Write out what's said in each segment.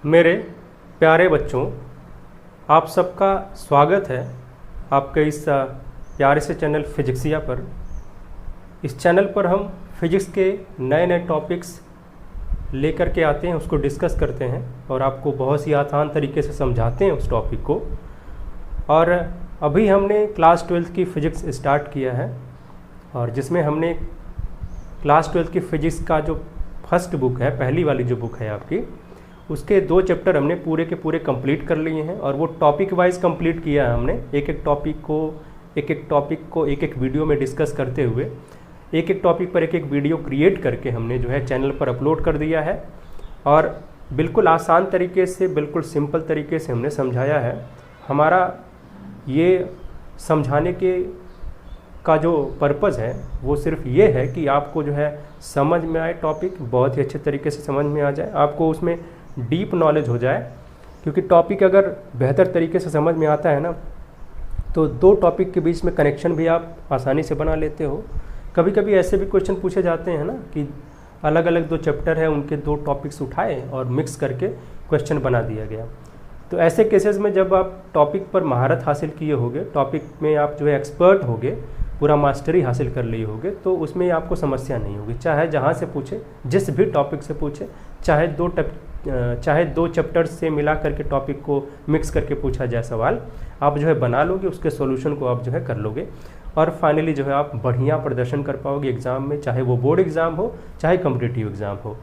मेरे प्यारे बच्चों, आप सबका स्वागत है आपके इस प्यारे से चैनल फिजिक्सिया पर। इस चैनल पर हम फिजिक्स के नए नए टॉपिक्स लेकर के आते हैं, उसको डिस्कस करते हैं और आपको बहुत ही आसान तरीके से समझाते हैं उस टॉपिक को। और अभी हमने क्लास 12th की फ़िज़िक्स स्टार्ट किया है और जिसमें हमने क्लास 12th की फ़िज़िक्स का जो फर्स्ट बुक है, पहली वाली जो बुक है आपकी, उसके 2 चैप्टर हमने पूरे के पूरे कंप्लीट कर लिए हैं और वो टॉपिक वाइज कंप्लीट किया है हमने। एक एक टॉपिक को एक एक वीडियो में डिस्कस करते हुए एक एक टॉपिक पर एक एक वीडियो क्रिएट करके हमने जो है चैनल पर अपलोड कर दिया है और बिल्कुल आसान तरीके से, बिल्कुल सिंपल तरीके से हमने समझाया है। हमारा ये समझाने के का जो पर्पज़ है वो सिर्फ ये है कि आपको जो है समझ में आए, टॉपिक बहुत ही अच्छे तरीके से समझ में आ जाए, आपको उसमें डीप नॉलेज हो जाए। क्योंकि टॉपिक अगर बेहतर तरीके से समझ में आता है ना, तो 2 टॉपिक के बीच में कनेक्शन भी आप आसानी से बना लेते हो। कभी कभी ऐसे भी क्वेश्चन पूछे जाते हैं ना कि अलग अलग 2 चैप्टर है, उनके 2 टॉपिक्स उठाए और मिक्स करके क्वेश्चन बना दिया गया। तो ऐसे केसेस में जब आप टॉपिक पर महारत हासिल किए होगे, टॉपिक में आप जो है एक्सपर्ट होगे, पूरा मास्टरी हासिल कर लिए होगे, तो उसमें आपको समस्या नहीं होगी। चाहे जहाँ से पूछे, जिस भी टॉपिक से पूछे, चाहे 2 चैप्टर्स से मिला करके टॉपिक को मिक्स करके पूछा जाए सवाल, आप जो है बना लोगे, उसके सॉल्यूशन को आप जो है कर लोगे और फाइनली जो है आप बढ़िया प्रदर्शन कर पाओगे एग्ज़ाम में, चाहे वो बोर्ड एग्ज़ाम हो, चाहे कॉम्पिटिटिव एग्ज़ाम हो।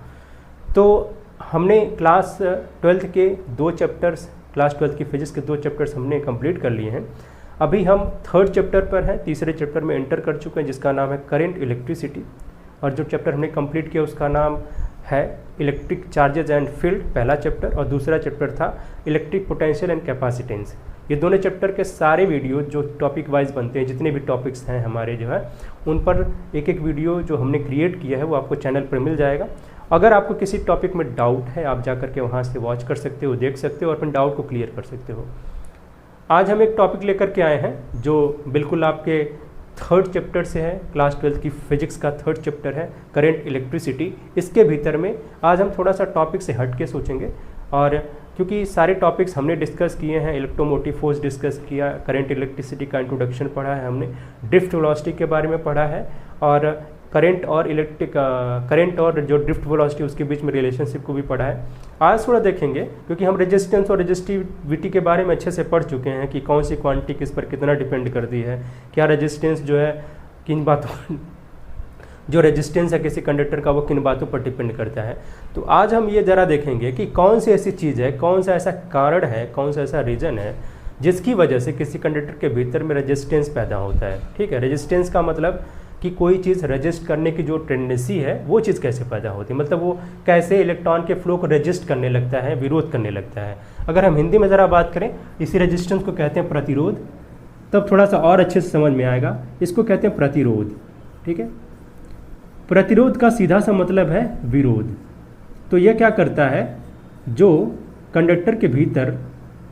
तो हमने क्लास 12th के 2 चैप्टर्स, क्लास 12th की फिजिक्स के 2 चैप्टर्स हमने कंप्लीट कर लिए हैं। अभी हम 3rd चैप्टर पर हैं, तीसरे चैप्टर में एंटर कर चुके हैं जिसका नाम है करंट इलेक्ट्रिसिटी। और जो चैप्टर हमने कंप्लीट किया उसका नाम है इलेक्ट्रिक चार्जेज एंड फील्ड, पहला चैप्टर, और दूसरा चैप्टर था इलेक्ट्रिक पोटेंशियल एंड कैपेसिटेंस। ये दोनों चैप्टर के सारे वीडियो जो टॉपिक वाइज बनते हैं, जितने भी टॉपिक्स हैं हमारे जो है, उन पर एक एक वीडियो जो हमने क्रिएट किया है वो आपको चैनल पर मिल जाएगा। अगर आपको किसी टॉपिक में डाउट है, आप जा करके वहाँ से वॉच कर सकते हो, देख सकते हो और अपने डाउट को क्लियर कर सकते हो। आज हम एक टॉपिक लेकर के आए हैं जो बिल्कुल आपके 3rd चैप्टर से है, क्लास 12th की फिजिक्स का 3rd चैप्टर है करंट इलेक्ट्रिसिटी। इसके भीतर में आज हम थोड़ा सा टॉपिक से हट के सोचेंगे, और क्योंकि सारे टॉपिक्स हमने डिस्कस किए हैं, इलेक्ट्रोमोटिव फोर्स डिस्कस किया, करंट इलेक्ट्रिसिटी का इंट्रोडक्शन पढ़ा है हमने, ड्रिफ्ट वेलोसिटी के बारे में पढ़ा है, और करंट और जो ड्रिफ्ट वेलोसिटी उसके बीच में रिलेशनशिप को भी पढ़ा है। आज थोड़ा देखेंगे क्योंकि हम रेजिस्टेंस और रेजिस्टिविटी के बारे में अच्छे से पढ़ चुके हैं कि कौन सी क्वांटिटी किस पर कितना डिपेंड करती है, क्या रेजिस्टेंस जो है किन बातों जो रेजिस्टेंस है किसी कंडक्टर का वो किन बातों पर डिपेंड करता है। तो आज हम ये ज़रा देखेंगे कि कौन सी ऐसी चीज़ है, कौन सा ऐसा कारण है, कौन सा ऐसा रीज़न है जिसकी वजह से किसी कंडक्टर के भीतर में रेजिस्टेंस पैदा होता है। ठीक है, रेजिस्टेंस का मतलब कि कोई चीज़ रजिस्ट करने की जो टेंडेंसी है वो चीज़ कैसे पैदा होती है, मतलब वो कैसे इलेक्ट्रॉन के फ्लो को रजिस्ट करने लगता है, विरोध करने लगता है। अगर हम हिंदी में ज़रा बात करें, इसी रेजिस्टेंस को कहते हैं प्रतिरोध, तब थोड़ा सा और अच्छे से समझ में आएगा। इसको कहते हैं प्रतिरोध। ठीक है, प्रतिरोध का सीधा सा मतलब है विरोध। तो यह क्या करता है, जो कंडक्टर के भीतर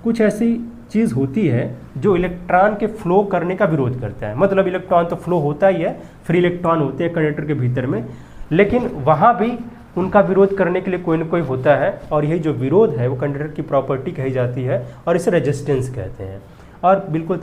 कुछ ऐसी चीज़ होती है जो इलेक्ट्रॉन के फ्लो करने का विरोध करता है। मतलब इलेक्ट्रॉन तो फ्लो होता ही है, फ्री इलेक्ट्रॉन होते हैं कंडक्टर के भीतर में, लेकिन वहाँ भी उनका विरोध करने के लिए कोई ना कोई होता है, और यही जो विरोध है वो कंडक्टर की प्रॉपर्टी कही जाती है और इसे रेजिस्टेंस कहते हैं। और बिल्कुल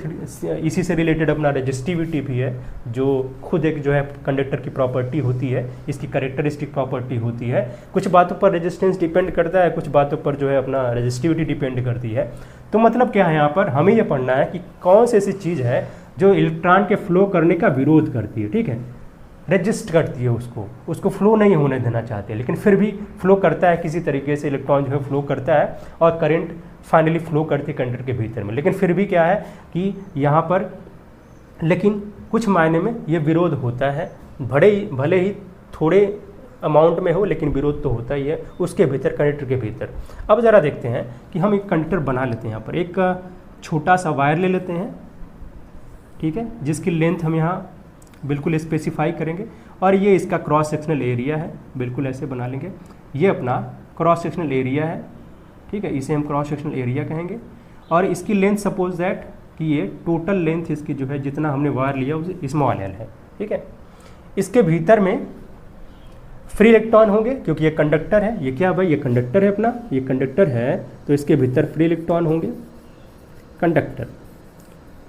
इसी से रिलेटेड अपना रेजिस्टिविटी भी है, जो खुद एक जो है कंडक्टर की प्रॉपर्टी होती है, इसकी कैरेक्टरिस्टिक प्रॉपर्टी होती है। कुछ बातों पर रेजिस्टेंस डिपेंड करता है, कुछ बातों पर जो है अपना रेजिस्टिविटी डिपेंड करती है। तो मतलब क्या है, यहाँ पर हमें यह पढ़ना है कि कौन सी ऐसी चीज़ है जो इलेक्ट्रॉन के फ्लो करने का विरोध करती है। ठीक है, रेजिस्ट करती है, उसको फ्लो नहीं होने देना चाहते, लेकिन फिर भी फ्लो करता है किसी तरीके से, इलेक्ट्रॉन जो है फ्लो करता है और करंट फाइनली फ्लो करती है कंडक्टर के भीतर में। लेकिन फिर भी क्या है कि यहाँ पर लेकिन कुछ मायने में ये विरोध होता है, भले ही थोड़े अमाउंट में हो, लेकिन विरोध तो होता ही है उसके भीतर, कंडक्टर के भीतर। अब ज़रा देखते हैं कि हम एक कंडक्टर बना लेते हैं। यहाँ पर एक छोटा सा वायर ले लेते हैं, ठीक है, जिसकी लेंथ हम यहाँ बिल्कुल स्पेसिफाई करेंगे, और ये इसका क्रॉस सेक्शनल एरिया है, बिल्कुल ऐसे बना लेंगे। ये अपना क्रॉस सेक्शनल एरिया है, ठीक है, इसे हम क्रॉस सेक्शनल एरिया कहेंगे। और इसकी लेंथ सपोज दैट कि ये टोटल लेंथ इसकी जो है, जितना हमने वायर लिया उसे स्मॉल एल है। ठीक है, इसके भीतर में फ्री इलेक्ट्रॉन होंगे क्योंकि ये कंडक्टर है। ये क्या भाई, ये कंडक्टर है अपना, ये कंडक्टर है तो इसके भीतर फ्री इलेक्ट्रॉन होंगे।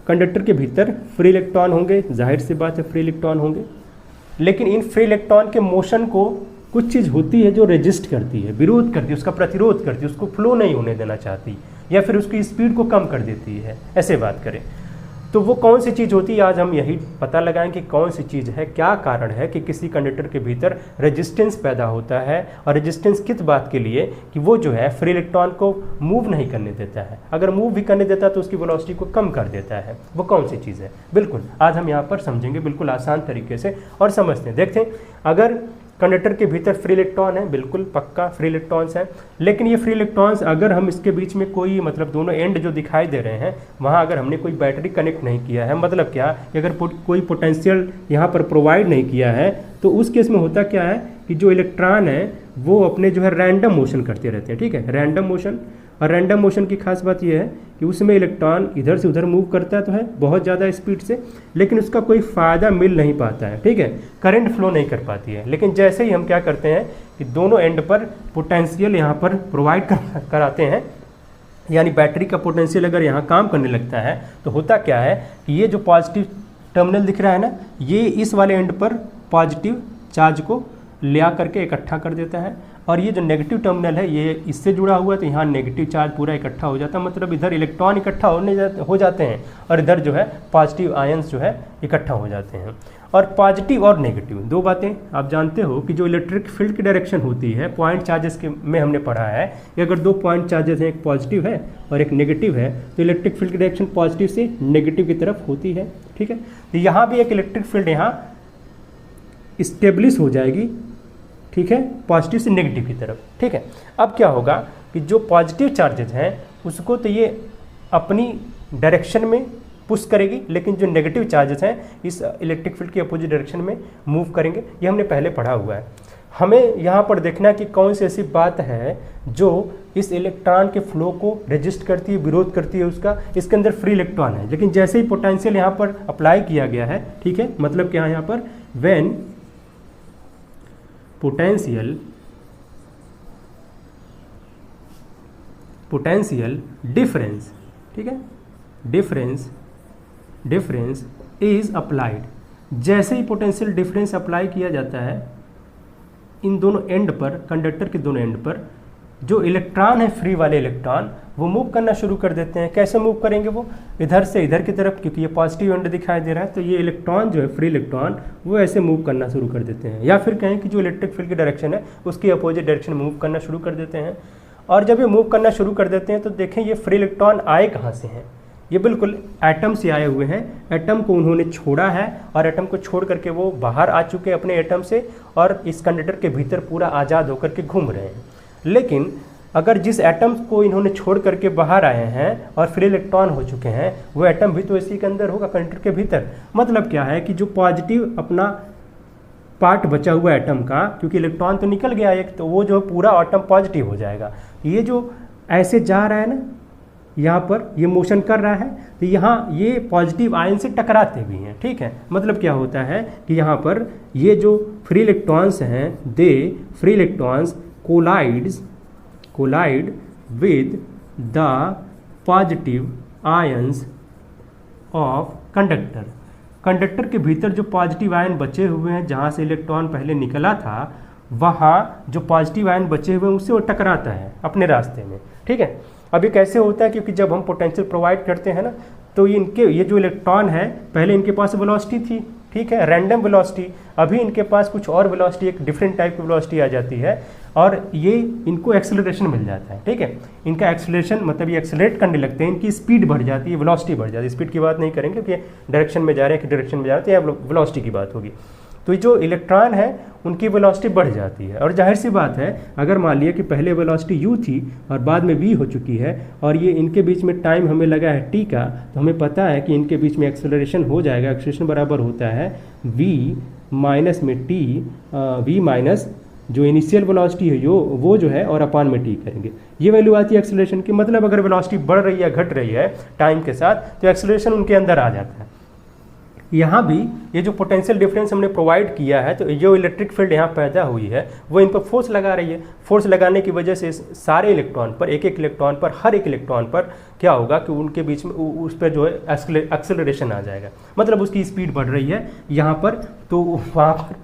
कंडक्टर के भीतर फ्री इलेक्ट्रॉन होंगे, जाहिर सी बात है फ्री इलेक्ट्रॉन होंगे। लेकिन इन फ्री इलेक्ट्रॉन के मोशन को कुछ चीज़ होती है जो रेजिस्ट करती है, विरोध करती है, उसका प्रतिरोध करती है, उसको फ्लो नहीं होने देना चाहती, या फिर उसकी स्पीड को कम कर देती है। ऐसे बात करें तो वो कौन सी चीज़ होती है, आज हम यही पता लगाएंगे कि कौन सी चीज़ है, क्या कारण है कि किसी कंडक्टर के भीतर रेजिस्टेंस पैदा होता है। और रेजिस्टेंस किस बात के लिए, कि वो जो है फ्री इलेक्ट्रॉन को मूव नहीं करने देता है, अगर मूव भी करने देता है तो उसकी वेलोसिटी को कम कर देता है। वो कौन सी चीज़ है, बिल्कुल आज हम यहाँ पर समझेंगे बिल्कुल आसान तरीके से और समझते हैं। देखते हैं, अगर कंडक्टर के भीतर फ्री इलेक्ट्रॉन है, बिल्कुल पक्का फ्री इलेक्ट्रॉन्स है, लेकिन ये फ्री इलेक्ट्रॉन्स अगर हम इसके बीच में कोई मतलब दोनों एंड जो दिखाई दे रहे हैं वहाँ अगर हमने कोई बैटरी कनेक्ट नहीं किया है, मतलब क्या कि अगर कोई पोटेंशियल यहाँ पर प्रोवाइड नहीं किया है, तो उस केस में होता क्या है कि जो इलेक्ट्रॉन है वो अपने जो है रैंडम मोशन करते रहते हैं। ठीक है, रैंडम मोशन। और रैंडम मोशन की खास बात यह है कि उसमें इलेक्ट्रॉन इधर से उधर मूव करता है तो है बहुत ज़्यादा स्पीड से, लेकिन उसका कोई फ़ायदा मिल नहीं पाता है। ठीक है, करंट फ्लो नहीं कर पाती है। लेकिन जैसे ही हम क्या करते हैं कि दोनों एंड पर पोटेंशियल यहाँ पर प्रोवाइड कराते हैं, यानी बैटरी का पोटेंशियल अगर यहाँ काम करने लगता है, तो होता क्या है कि ये जो पॉजिटिव टर्मिनल दिख रहा है ना, ये इस वाले एंड पर पॉजिटिव चार्ज को ले आ करके इकट्ठा कर देता है, और ये जो नेगेटिव टर्मिनल है ये इससे जुड़ा हुआ है, तो यहाँ नेगेटिव चार्ज पूरा इकट्ठा हो जाता है, मतलब इधर इलेक्ट्रॉन इकट्ठा हो जाते हैं और इधर जो है पॉजिटिव आयंस जो है इकट्ठा हो जाते हैं। और पॉजिटिव और नेगेटिव दो बातें आप जानते हो कि जो इलेक्ट्रिक फील्ड की डायरेक्शन होती है पॉइंट चार्जेस के में हमने पढ़ा है कि अगर दो पॉइंट चार्जेस हैं, एक पॉजिटिव है और एक नेगेटिव है, तो इलेक्ट्रिक फील्ड की डायरेक्शन पॉजिटिव से नेगेटिव की तरफ होती है। ठीक है, तो यहाँ भी एक इलेक्ट्रिक फील्ड यहाँ इस्टेब्लिश हो जाएगी, ठीक है, पॉजिटिव से नेगेटिव की तरफ। ठीक है, अब क्या होगा कि जो पॉजिटिव चार्जेस हैं उसको तो ये अपनी डायरेक्शन में पुश करेगी, लेकिन जो नेगेटिव चार्जेस हैं इस इलेक्ट्रिक फील्ड की अपोजिट डायरेक्शन में मूव करेंगे। ये हमने पहले पढ़ा हुआ है। हमें यहाँ पर देखना कि कौन सी ऐसी बात है जो इस इलेक्ट्रॉन के फ्लो को रेजिस्ट करती है, विरोध करती है उसका। इसके अंदर फ्री इलेक्ट्रॉन है, लेकिन जैसे ही पोटेंशियल यहाँ पर अप्लाई किया गया है, ठीक है, मतलब क्या है यहाँ पर, व्हेन पोटेंशियल डिफरेंस, ठीक है, डिफरेंस इज अप्लाइड। जैसे ही पोटेंशियल डिफरेंस अप्लाई किया जाता है इन दोनों एंड पर, कंडक्टर के दोनों एंड पर, जो इलेक्ट्रॉन है फ्री वाले इलेक्ट्रॉन वो मूव करना शुरू कर देते हैं। कैसे मूव करेंगे वो, इधर से इधर की तरफ, क्योंकि ये पॉजिटिव एंड दिखाई दे रहा है, तो ये इलेक्ट्रॉन जो है फ्री इलेक्ट्रॉन वो ऐसे मूव करना शुरू कर देते हैं, या फिर कहें कि जो इलेक्ट्रिक फील्ड की डायरेक्शन है उसकी अपोजिट डायरेक्शन मूव करना शुरू कर देते हैं। और जब ये मूव करना शुरू कर देते हैं तो देखें ये फ्री इलेक्ट्रॉन आए कहाँ से हैं, ये बिल्कुल एटम से आए हुए हैं। एटम को उन्होंने छोड़ा है और एटम को छोड़ करके वो बाहर आ चुके हैं अपने एटम से, और इस कंडक्टर के भीतर पूरा आज़ाद होकर के घूम रहे हैं। लेकिन अगर जिस एटम को इन्होंने छोड़ करके बाहर आए हैं और फ्री इलेक्ट्रॉन हो चुके हैं, वो एटम भी तो इसी के अंदर होगा, कंडक्टर के भीतर। मतलब क्या है कि जो पॉजिटिव अपना पार्ट बचा हुआ एटम का, क्योंकि इलेक्ट्रॉन तो निकल गया एक, तो वो जो पूरा एटम पॉजिटिव हो जाएगा। ये जो ऐसे जा रहा है ना, यहाँ पर ये मोशन कर रहा है, तो यहाँ ये पॉजिटिव आयन से टकराते भी हैं। ठीक है, मतलब क्या होता है कि यहाँ पर ये जो फ्री इलेक्ट्रॉन्स हैं, they free electrons collide with the positive ions of conductor. Conductor के भीतर जो पॉजिटिव आयन बचे हुए हैं, जहाँ से इलेक्ट्रॉन पहले निकला था, वहाँ जो पॉजिटिव आयन बचे हुए हैं उससे वो टकराता है अपने रास्ते में। ठीक है, अब ये कैसे होता है, क्योंकि जब हम पोटेंशियल प्रोवाइड करते हैं ना, तो ये जो इलेक्ट्रॉन है पहले इनके पास वेलोसिटी थी, ठीक है, रैंडम वेलोसिटी। अभी इनके पास कुछ और वेलोसिटी, एक डिफरेंट टाइप की वेलोसिटी आ जाती है, और ये इनको एक्सेलरेशन मिल जाता है। ठीक है, इनका एक्सेलरेशन मतलब ये एक्सेलरेट करने लगते हैं, इनकी स्पीड बढ़ जाती है, वेलोसिटी बढ़ जाती है। स्पीड की बात नहीं करेंगे क्योंकि डायरेक्शन में जा रहे हैं कि डायरेक्शन में जा रहे हैं, तो यहाँ वेलोसिटी की बात होगी। तो जो इलेक्ट्रॉन है उनकी वेलोसिटी बढ़ जाती है, और जाहिर सी बात है अगर मान लिया कि पहले वेलोसिटी u थी और बाद में v हो चुकी है, और ये इनके बीच में टाइम हमें लगा है t का, तो हमें पता है कि इनके बीच में एक्सेलरेशन हो जाएगा। एक्सेलरेशन बराबर होता है v माइनस में t, v माइनस जो इनिशियल वेलोसिटी है वो जो है, और अपान में t करेंगे। ये वैल्यू आती है एक्सेलरेशन की। मतलब अगर वेलोसिटी बढ़ रही है घट रही है टाइम के साथ, तो एक्सेलरेशन उनके अंदर आ जाता है। यहाँ भी ये जो पोटेंशियल डिफरेंस हमने प्रोवाइड किया है, तो जो इलेक्ट्रिक फील्ड यहाँ पैदा हुई है वो इन पर फोर्स लगा रही है। फोर्स लगाने की वजह से सारे इलेक्ट्रॉन पर, एक एक इलेक्ट्रॉन पर, हर एक इलेक्ट्रॉन पर क्या होगा कि उनके बीच में उस पर जो है एक्सेलरेशन आ जाएगा, मतलब उसकी स्पीड बढ़ रही है यहाँ पर, तो वहाँ पर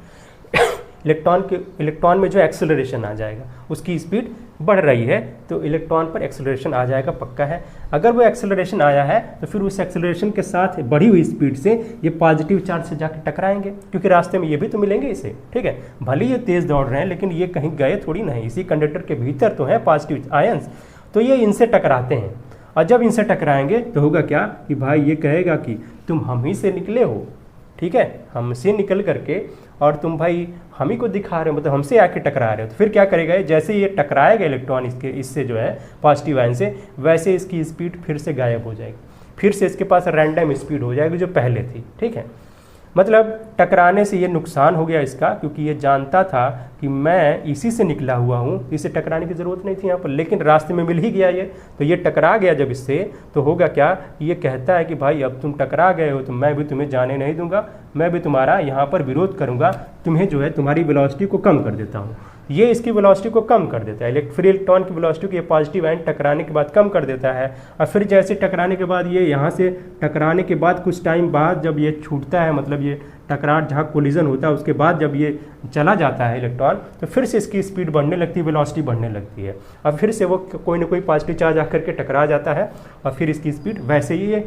इलेक्ट्रॉन में जो एक्सेलरेशन आ जाएगा, उसकी स्पीड बढ़ रही है, तो इलेक्ट्रॉन पर एक्सेलरेशन आ जाएगा, पक्का है। अगर वो एक्सेलरेशन आया है तो फिर उस एक्सेलरेशन के साथ बढ़ी हुई स्पीड से ये पॉजिटिव चार्ज से जाकर टकराएंगे, क्योंकि रास्ते में ये भी तो मिलेंगे इसे, ठीक है। भले ये तेज़ दौड़ रहे हैं लेकिन ये कहीं गए थोड़ी नहीं, इसी कंडक्टर के भीतर तो है पॉजिटिव आयंस, तो ये इनसे टकराते हैं। और जब इनसे टकराएंगे तो होगा क्या कि भाई ये कहेगा कि तुम हम ही से निकले हो, ठीक है, हमसे निकल करके और तुम भाई हम ही को दिखा रहे हो, मतलब हमसे आके टकरा रहे हो। तो फिर क्या करेगा, जैसे ये टकराएगा इलेक्ट्रॉन इससे जो है पॉजिटिव आयन से, वैसे इसकी स्पीड फिर से गायब हो जाएगी, फिर से इसके पास रैंडम स्पीड हो जाएगी जो पहले थी, ठीक है। मतलब टकराने से ये नुकसान हो गया इसका, क्योंकि ये जानता था कि मैं इसी से निकला हुआ हूँ, इसे टकराने की ज़रूरत नहीं थी यहाँ पर, लेकिन रास्ते में मिल ही गया ये, तो ये टकरा गया जब इससे, तो होगा क्या, ये कहता है कि भाई अब तुम टकरा गए हो तो मैं भी तुम्हें जाने नहीं दूंगा, मैं भी तुम्हारा यहाँ पर विरोध करूँगा, तुम्हें जो है तुम्हारी वेलोसिटी को कम कर देता हूँ। ये इसकी वेलोसिटी को कम कर देता है, फ्री इलेक्ट्रॉन की वेलोसिटी को ये पॉजिटिव आयन टकराने के बाद कम कर देता है। और फिर जैसे टकराने के बाद ये यहाँ से टकराने के बाद कुछ टाइम बाद जब ये छूटता है, मतलब ये टकरार जहाँ कोलिजन होता है उसके बाद जब ये चला जाता है इलेक्ट्रॉन, तो फिर से इसकी स्पीड बढ़ने लगती है, वेलोसिटी बढ़ने लगती है, और फिर से वो कोई ना कोई पॉजिटिव चार्ज आकर के टकरा जाता है, और फिर इसकी स्पीड वैसे ही ये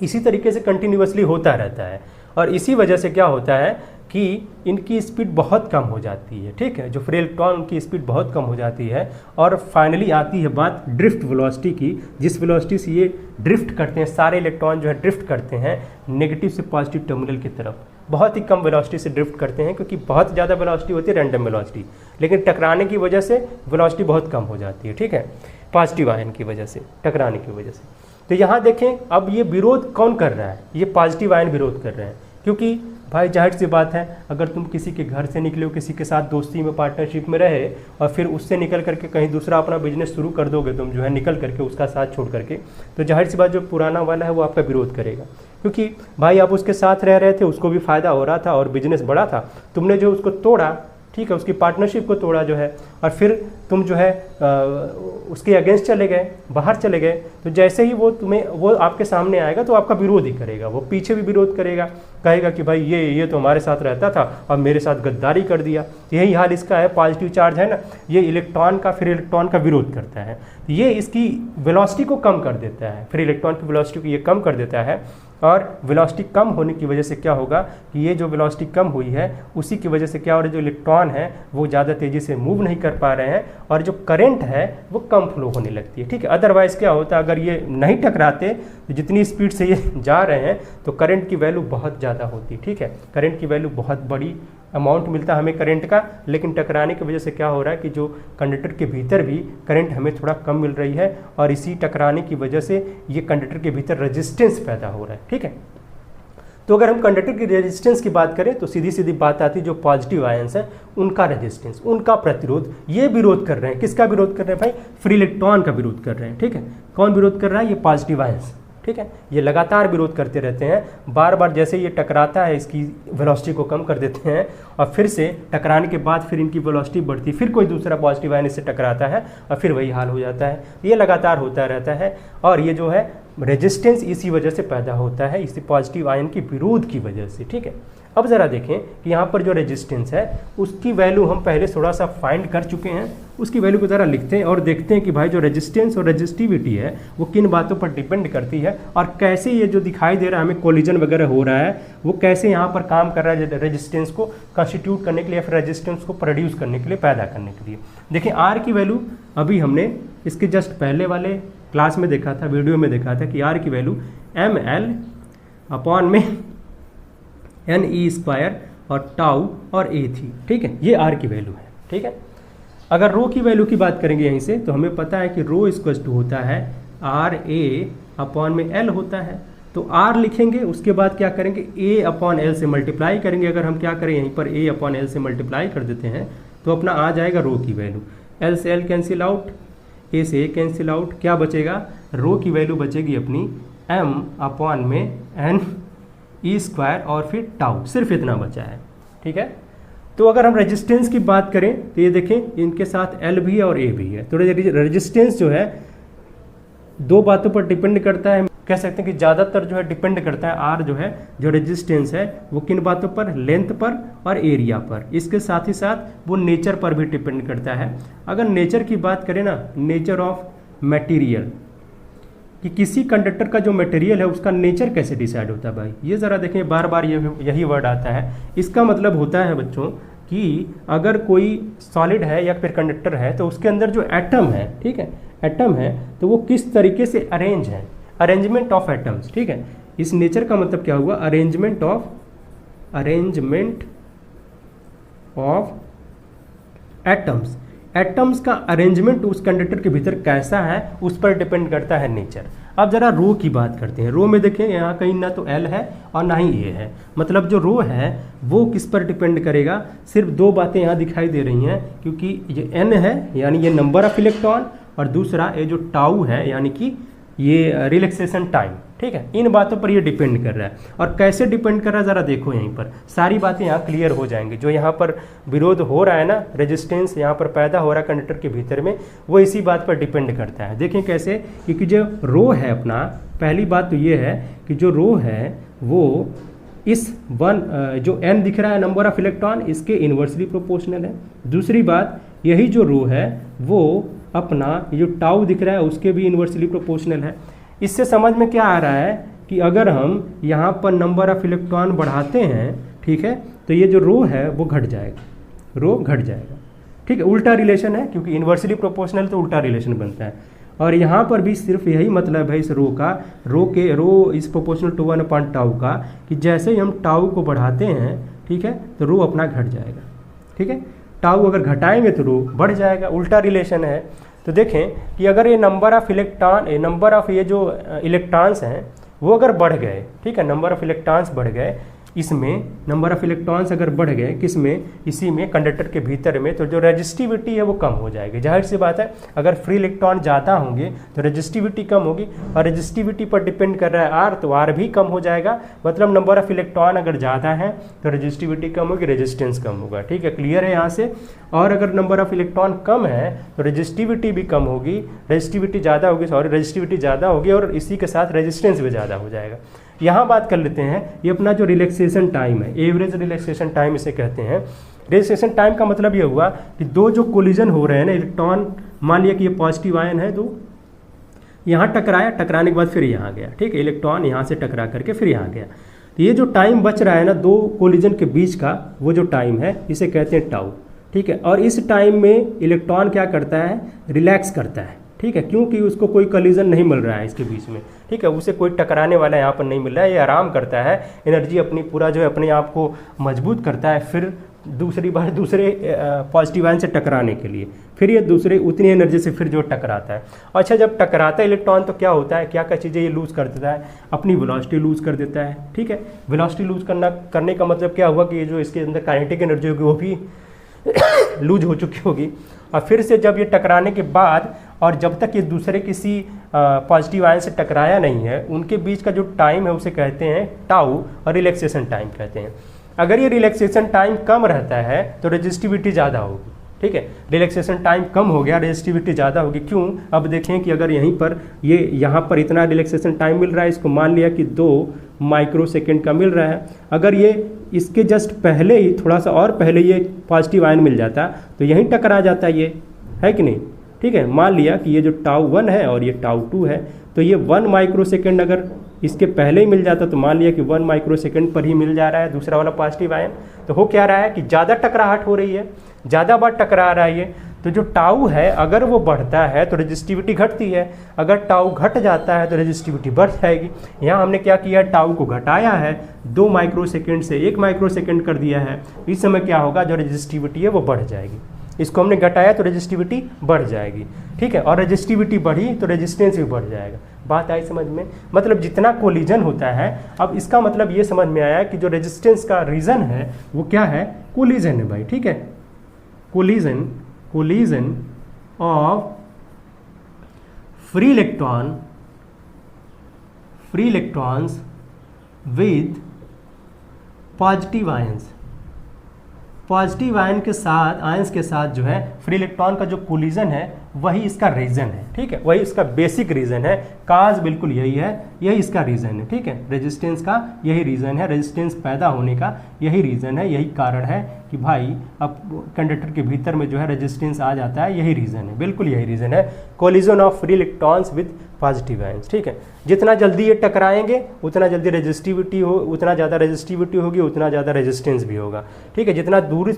इसी तरीके से कंटिन्यूसली होता रहता है। और इसी वजह से क्या होता है कि इनकी स्पीड बहुत कम हो जाती है, ठीक है, जो फ्री इलेक्ट्रॉन की स्पीड बहुत कम हो जाती है। और फाइनली आती है बात ड्रिफ्ट वेलोसिटी की, जिस वेलोसिटी से ये ड्रिफ्ट करते हैं, सारे इलेक्ट्रॉन जो है ड्रिफ्ट करते हैं नेगेटिव से पॉजिटिव टर्मिनल की तरफ, बहुत ही कम वेलोसिटी से ड्रिफ्ट करते हैं, क्योंकि बहुत ज़्यादा वेलोसिटी होती है रैंडम वेलोसिटी, लेकिन टकराने की वजह से वेलोसिटी बहुत कम हो जाती है, ठीक है, पॉजिटिव आयन की वजह से, टकराने की वजह से। तो यहाँ देखें अब ये विरोध कौन कर रहा है, ये पॉजिटिव आयन विरोध कर रहे हैं, क्योंकि भाई जाहिर सी बात है, अगर तुम किसी के घर से निकले हो, किसी के साथ दोस्ती में पार्टनरशिप में रहे, और फिर उससे निकल करके कहीं दूसरा अपना बिजनेस शुरू कर दोगे तुम जो है, निकल करके उसका साथ छोड़ करके, तो जाहिर सी बात जो पुराना वाला है वो आपका विरोध करेगा, क्योंकि भाई आप उसके साथ रह रहे थे, उसको भी फ़ायदा हो रहा था और बिजनेस बड़ा था, तुमने जो उसको तोड़ा, ठीक है, उसकी पार्टनरशिप को तोड़ा जो है, और फिर तुम जो है उसके अगेंस्ट चले गए, बाहर चले गए, तो जैसे ही वो आपके सामने आएगा तो आपका विरोध ही करेगा, वो पीछे भी विरोध करेगा, कहेगा कि भाई ये तो हमारे साथ रहता था और मेरे साथ गद्दारी कर दिया। यही हाल इसका है, पॉजिटिव चार्ज है ना, ये इलेक्ट्रॉन का फिर इलेक्ट्रॉन का विरोध करता है, ये इसकी वेलोसिटी को कम कर देता है, फिर इलेक्ट्रॉन की वेलोसिटी को ये कम कर देता है। और वेलोसिटी कम होने की वजह से क्या होगा कि ये जो वेलोसिटी कम हुई है उसी की वजह से क्या हो रहा है, जो इलेक्ट्रॉन है वो ज़्यादा तेज़ी से मूव नहीं कर पा रहे हैं, और जो करंट है वो कम फ्लो होने लगती है, ठीक है। अदरवाइज़ क्या होता है, अगर ये नहीं टकराते तो जितनी स्पीड से ये जा रहे हैं तो करंट की वैल्यू बहुत ज़्यादा होती है, ठीक है, करंट की वैल्यू बहुत बड़ी अमाउंट मिलता है हमें करंट का, लेकिन टकराने की वजह से क्या हो रहा है कि जो कंडक्टर के भीतर भी करंट हमें थोड़ा कम मिल रही है, और इसी टकराने की वजह से ये कंडक्टर के भीतर रेजिस्टेंस पैदा हो रहा है, ठीक है। तो अगर हम कंडक्टर की रेजिस्टेंस की बात करें तो सीधी सीधी बात आती है, जो पॉजिटिव आयंस है उनका रेजिस्टेंस, उनका प्रतिरोध, ये विरोध कर रहे हैं, किसका विरोध कर रहे हैं भाई, फ्री इलेक्ट्रॉन का विरोध कर रहे हैं, ठीक है। कौन विरोध कर रहा है, ये पॉजिटिव आयंस, ठीक है, ये लगातार विरोध करते रहते हैं, बार बार जैसे ये टकराता है इसकी वेलोसिटी को कम कर देते हैं, और फिर से टकराने के बाद फिर इनकी वेलोसिटी बढ़ती है, फिर कोई दूसरा पॉजिटिव आयन इससे टकराता है और फिर वही हाल हो जाता है, ये लगातार होता रहता है। और ये जो है रेजिस्टेंस इसी वजह से पैदा होता है, इसी पॉजिटिव आयन की विरोध की वजह से, ठीक है। अब ज़रा देखें कि यहाँ पर जो रेजिस्टेंस है उसकी वैल्यू हम पहले थोड़ा सा फाइंड कर चुके हैं, उसकी वैल्यू को ज़रा लिखते हैं और देखते हैं कि भाई जो रेजिस्टेंस और रेजिस्टिविटी है वो किन बातों पर डिपेंड करती है, और कैसे ये जो दिखाई दे रहा है हमें कोलिजन वगैरह हो रहा है वो कैसे यहाँ पर काम कर रहा है रेजिस्टेंस को कंस्टिट्यूट करने के लिए, फिर रेजिस्टेंस को प्रोड्यूस करने के लिए, पैदा करने के लिए। देखिए आर की वैल्यू अभी हमने इसके जस्ट पहले वाले क्लास में देखा था, वीडियो में देखा था कि आर की वैल्यू ml/में ne² और टाउ और a थी, ठीक है, ये आर की वैल्यू है, ठीक है। अगर रो की वैल्यू की बात करेंगे यहीं से, तो हमें पता है कि रो इक्वल टू होता है RA/L होता है, तो R लिखेंगे, उसके बाद क्या करेंगे A/L से मल्टीप्लाई करेंगे। अगर हम क्या करें यहीं पर A/L से मल्टीप्लाई कर देते हैं तो अपना आ जाएगा रो की वैल्यू, L से L कैंसिल आउट, A से A कैंसिल आउट, क्या बचेगा, रो की वैल्यू बचेगी अपनी m/n ई स्क्वायर और फिर टाउ, सिर्फ इतना बचा है। ठीक है, तो अगर हम रेजिस्टेंस की बात करें तो ये देखें इनके साथ एल भी है और ए भी है। तो रेजिस्टेंस जो है दो बातों पर डिपेंड करता है, कह सकते हैं कि ज़्यादातर जो है डिपेंड करता है आर जो है, जो रेजिस्टेंस है वो किन बातों पर, लेंथ पर और एरिया पर। इसके साथ ही साथ वो नेचर पर भी डिपेंड करता है। अगर नेचर की बात करें ना, नेचर ऑफ मटेरियल, कि किसी कंडक्टर का जो मटेरियल है उसका नेचर कैसे डिसाइड होता है भाई, ये ज़रा देखें, बार बार यही वर्ड आता है। इसका मतलब होता है बच्चों कि अगर कोई सॉलिड है या फिर कंडक्टर है तो उसके अंदर जो एटम है, ठीक है, एटम है, तो वो किस तरीके से अरेंज है, अरेंजमेंट ऑफ एटम्स। ठीक है, इस नेचर का मतलब क्या हुआ, अरेंजमेंट ऑफ एटम्स। एटम्स का अरेंजमेंट उस कंडक्टर के भीतर कैसा है उस पर डिपेंड करता है नेचर। अब जरा रो की बात करते हैं। रो में देखें यहाँ कहीं ना तो एल है और ना ही ए है, मतलब जो रो है वो किस पर डिपेंड करेगा, सिर्फ दो बातें यहाँ दिखाई दे रही हैं, क्योंकि ये एन है यानी ये नंबर ऑफ इलेक्ट्रॉन, और दूसरा ये जो टाउ है यानी कि ये रिलैक्सेशन टाइम। ठीक है, इन बातों पर ये डिपेंड कर रहा है। और कैसे डिपेंड कर रहा है ज़रा देखो, यहीं पर सारी बातें यहाँ क्लियर हो जाएंगी। जो यहाँ पर विरोध हो रहा है ना, रेजिस्टेंस यहाँ पर पैदा हो रहा है कंडक्टर के भीतर में, वो इसी बात पर डिपेंड करता है। देखें कैसे, क्योंकि जो रो है अपना, पहली बात तो ये है कि जो रो है वो इस जो n दिख रहा है नंबर ऑफ इलेक्ट्रॉन, इसके इन्वर्सली प्रोपोर्शनल है। दूसरी बात, यही जो रो है वो अपना ये जो टाउ दिख रहा है उसके भी इन्वर्सली प्रोपोर्शनल है। इससे समझ में क्या आ रहा है कि अगर हम यहाँ पर नंबर ऑफ इलेक्ट्रॉन बढ़ाते हैं, ठीक है, तो ये जो रो है वो घट जाएगा, रो घट जाएगा। ठीक है, उल्टा रिलेशन है, क्योंकि इन्वर्सली प्रोपोर्शनल तो उल्टा रिलेशन बनता है। और यहाँ पर भी सिर्फ यही मतलब है इस रो का, रो इज प्रोपोर्शनल टू 1 टाउ का, कि जैसे ही हम टाउ को बढ़ाते हैं, ठीक है, तो रो अपना घट जाएगा। ठीक है, टाउ अगर घटाएंगे तो रो बढ़ जाएगा, उल्टा रिलेशन है। तो देखें कि अगर ये नंबर ऑफ ये जो इलेक्ट्रॉन्स हैं वो अगर बढ़ गए, ठीक है, नंबर ऑफ इलेक्ट्रॉन्स बढ़ गए, इसमें नंबर ऑफ इलेक्ट्रॉन्स अगर बढ़ गए, किस में, इसी में कंडक्टर के भीतर में, तो जो रेजिस्टिविटी है वो कम हो जाएगी। जाहिर सी बात है, अगर फ्री इलेक्ट्रॉन ज़्यादा होंगे तो रेजिस्टिविटी कम होगी, और रेजिस्टिविटी पर डिपेंड कर रहा है आर, तो आर भी कम हो जाएगा। मतलब नंबर ऑफ इलेक्ट्रॉन अगर ज़्यादा है तो रेजिस्टिविटी कम होगी, रेजिस्टेंस कम होगा। ठीक है, क्लियर है यहाँ से। और अगर नंबर ऑफ इलेक्ट्रॉन कम है तो रेजिस्टिविटी भी कम होगी, रेजिस्टिविटी ज़्यादा होगी और इसी के साथ रेजिस्टेंस भी ज़्यादा हो जाएगा। यहाँ बात कर लेते हैं, ये अपना जो रिलैक्सेशन टाइम है, एवरेज रिलैक्सेशन टाइम इसे कहते हैं। रिलैक्सेशन टाइम का मतलब ये हुआ कि दो जो कोलिजन हो रहे हैं ना इलेक्ट्रॉन, मान लिया कि ये पॉजिटिव आयन है, तो यहाँ टकराया, टकराने के बाद फिर यहाँ गया। ठीक है, इलेक्ट्रॉन यहाँ से टकरा करके फिर यहाँ गया। तो ये जो टाइम बच रहा है ना दो कोलिजन के बीच का, वो जो टाइम है इसे कहते हैं टाउ। ठीक है, और इस टाइम में इलेक्ट्रॉन क्या करता है, रिलैक्स करता है। ठीक है, क्योंकि उसको कोई कोलिजन नहीं मिल रहा है इसके बीच में। ठीक है, उसे कोई टकराने वाला यहाँ पर नहीं मिल रहा है, ये आराम करता है, एनर्जी अपनी पूरा जो है अपने आप को मजबूत करता है, फिर दूसरी बार दूसरे पॉजिटिव आयन से टकराने के लिए, फिर ये दूसरे उतनी एनर्जी से फिर जो टकराता है। अच्छा, जब टकराता है इलेक्ट्रॉन तो क्या होता है, क्या क्या चीज़ें ये लूज़ कर देता है, अपनी वेलोसिटी लूज़ कर देता है। ठीक है, वेलोसिटी लूज़ करने का मतलब क्या हुआ कि ये जो इसके अंदर काइनेटिक एनर्जी होगी वो भी लूज हो चुकी होगी। और फिर से जब ये टकराने के बाद, और जब तक ये दूसरे किसी पॉजिटिव आयन से टकराया नहीं है, उनके बीच का जो टाइम है उसे कहते हैं टाउ, और रिलैक्सेशन टाइम कहते हैं। अगर ये रिलैक्सेशन टाइम कम रहता है तो रेजिस्टिविटी ज़्यादा होगी। ठीक है, रिलैक्सेशन टाइम कम हो गया, रेजिस्टिविटी ज़्यादा होगी। क्यों, अब देखें कि अगर यहीं पर यहाँ पर इतना रिलैक्सेशन टाइम मिल रहा है, इसको मान लिया कि 2 माइक्रोसेकंड का मिल रहा है, अगर ये इसके जस्ट पहले ही, थोड़ा सा और पहले ये पॉजिटिव आयन मिल जाता तो यहीं टकरा जाता, ये है कि नहीं। ठीक है, मान लिया कि ये जो टाउ 1 है और ये टाउ 2 है, तो ये 1 माइक्रोसेकंड अगर इसके पहले ही मिल जाता तो मान लिया कि 1 माइक्रोसेकंड पर ही मिल जा रहा है दूसरा वाला पॉजिटिव आयन, तो हो क्या रहा है कि ज़्यादा टकराहट हो रही है, ज़्यादा बार टकरा रहा है ये। तो जो टाउ है अगर वो बढ़ता है तो रेजिस्टिविटी घटती है, अगर टाउ घट जाता है तो रेजिस्टिविटी बढ़ जाएगी। यहाँ हमने क्या किया, टाउ को घटाया है, 2 माइक्रोसेकंड से 1 माइक्रोसेकंड कर दिया है। इस समय क्या होगा, जो रेजिस्टिविटी है वो बढ़ जाएगी। इसको हमने घटाया तो रेजिस्टिविटी बढ़ जाएगी। ठीक है, और रेजिस्टिविटी बढ़ी तो रेजिस्टेंस भी बढ़ जाएगा। बात आई समझ में, मतलब जितना कोलिजन होता है, अब इसका मतलब ये समझ में आया कि जो रेजिस्टेंस का रीज़न है वो क्या है, कोलिजन है भाई। ठीक है, collision of free electrons with positive ions, positive ions के साथ जो है फ्री इलेक्ट्रॉन का जो कोलिजन है वही इसका रीजन है, ठीक है, वही इसका बेसिक रीजन है। काज बिल्कुल यही है, यही इसका रीजन है, ठीक है, रेजिस्टेंस का यही रीजन है, रेजिस्टेंस पैदा होने का यही रीजन है, यही कारण है कि भाई अब कंडक्टर के भीतर में जो है रेजिस्टेंस आ जाता है, यही रीजन है, बिल्कुल यही रीजन है, collision of free electrons with positive ions, ठीक है। जितना जल्दी ये टकराएंगे उतना जल्दी रेजिस्टिविटी हो, उतना ज़्यादा रेजिस्टिविटी होगी, उतना ज़्यादा रेजिस्टेंस भी होगा, ठीक है। जितना दूर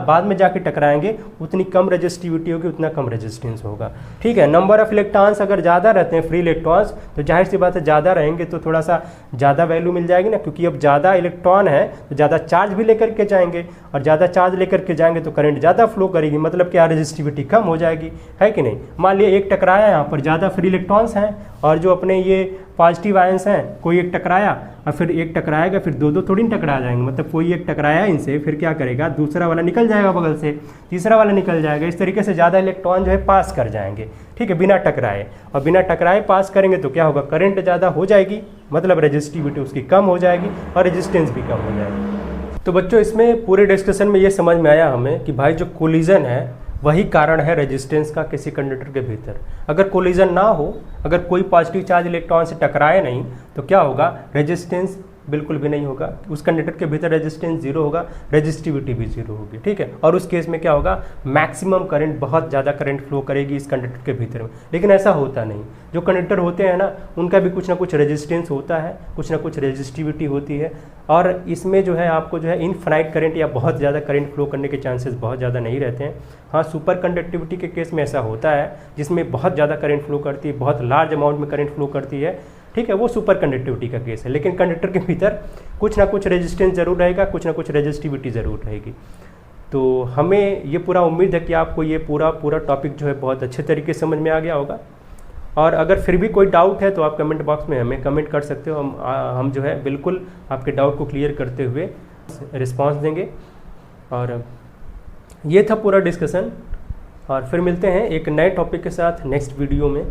बाद में जाके टकराएंगे उतनी कम रेजिस्टिविटी होगी, उतना कम रेजिस्टेंस होगा, ठीक है। नंबर ऑफ इलेक्ट्रॉन्स अगर ज़्यादा रहते हैं फ्री इलेक्ट्रॉन्स तो जाहिर सी बात है ज़्यादा रहेंगे तो थोड़ा सा ज़्यादा वैल्यू मिल जाएगी ना, क्योंकि अब ज़्यादा इलेक्ट्रॉन है तो ज़्यादा चार्ज भी लेकर के जाएंगे, और ज़्यादा चार्ज लेकर के जाएंगे तो करंट ज़्यादा फ्लो करेगी, मतलब क्या रेजिस्टिविटी कम हो जाएगी, है कि नहीं। मान लिया एक टकराया, यहाँ पर ज़्यादा फ्री इलेक्ट्रॉन्स हैं और जो अपने ये पॉजिटिव आयंस हैं, कोई एक टकराया और फिर एक टकराएगा, फिर दो थोड़ी ना टकरा जाएंगे, मतलब कोई एक टकराया इनसे, फिर क्या करेगा, दूसरा वाला निकल जाएगा बगल से, तीसरा वाला निकल जाएगा, इस तरीके से ज़्यादा इलेक्ट्रॉन जो है पास कर जाएंगे, ठीक है, बिना टकराए। और बिना टकराए पास करेंगे तो क्या होगा, करंट ज़्यादा हो जाएगी, मतलब रेजिस्टिविटी उसकी कम हो जाएगी और रेजिस्टेंस भी कम हो जाएगी। तो बच्चों इसमें पूरे डिस्कशन में ये समझ में आया हमें कि भाई जो कोलिजन है वही कारण है रेजिस्टेंस का किसी कंडक्टर के भीतर। अगर कोलिजन ना हो, अगर कोई पॉजिटिव चार्ज इलेक्ट्रॉन से टकराए नहीं तो क्या होगा, रेजिस्टेंस बिल्कुल भी नहीं होगा, उस कंडक्टर के भीतर रेजिस्टेंस जीरो होगा, रेजिस्टिविटी भी जीरो होगी, ठीक है। और उस केस में क्या होगा, मैक्सिमम करंट, बहुत ज़्यादा करंट फ्लो करेगी इस कंडक्टर के भीतर में। लेकिन ऐसा होता नहीं, जो कंडक्टर होते हैं ना उनका भी कुछ ना कुछ रेजिस्टेंस होता है, कुछ ना कुछ रेजिस्टिविटी होती है, और इसमें जो है आपको जो है इनफाइनाइट करंट या बहुत ज़्यादा करंट फ्लो करने के चांसेस बहुत ज़्यादा नहीं रहते हैं। हाँ, सुपर कंडक्टिविटी के केस में ऐसा होता है जिसमें बहुत ज़्यादा करंट फ्लो करती है, बहुत लार्ज अमाउंट में करंट फ्लो करती है, ठीक है, वो सुपर कंडक्टिविटी का केस है। लेकिन कंडक्टर के भीतर कुछ ना कुछ रेजिस्टेंस जरूर रहेगा, कुछ ना कुछ रेजिस्टिविटी ज़रूर रहेगी। तो हमें ये पूरा उम्मीद है कि आपको ये पूरा टॉपिक जो है बहुत अच्छे तरीके से समझ में आ गया होगा। और अगर फिर भी कोई डाउट है तो आप कमेंट बॉक्स में हमें कमेंट कर सकते हो, हम जो है बिल्कुल आपके डाउट को क्लियर करते हुए रिस्पॉन्स देंगे। और ये था पूरा डिस्कशन, और फिर मिलते हैं एक नए टॉपिक के साथ नेक्स्ट वीडियो में।